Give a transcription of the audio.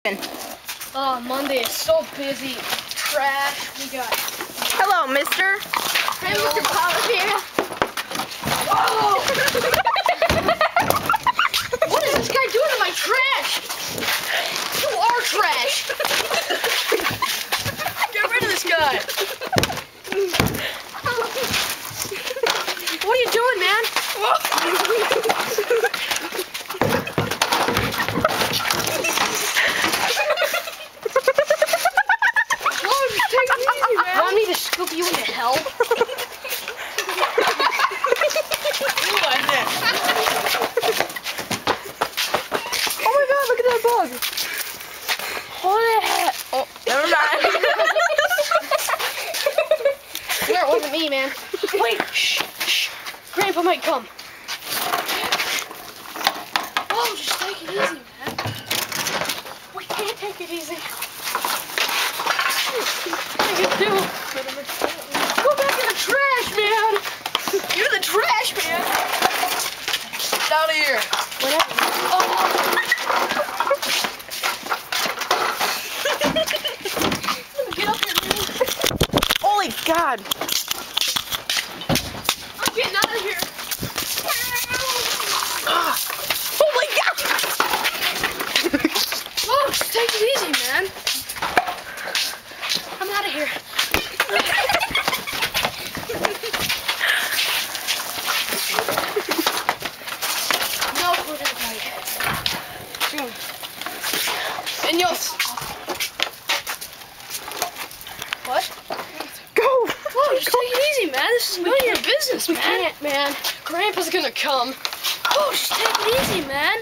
Oh, Monday is so busy. Trash. We got. Hello, mister. Hey, Mr. Power here. Whoa! What is this guy doing to my trash? You are trash. Get rid of this guy. What are you doing, man? Want me to scoop you into hell? Oh my god, look at that bug. Holy heck. Oh, never mind. No, it wasn't me, man. Wait, shh, shh. Grandpa might come. Oh, just take it easy, man. We can't take it easy. What are you gonna do? Go back in the trash, man. You're the trash, man. Get out of here. Whatever. Oh. Get up here, man. Holy God. I'm getting out of here. Holy God. Oh, just take it easy, man. I'm out of here. No, we're gonna fight. And you'll. What? Go. Whoa, just take it easy, man. This is none of your business, man. We can't, man. Grandpa's gonna come. Oh, just take it easy, man.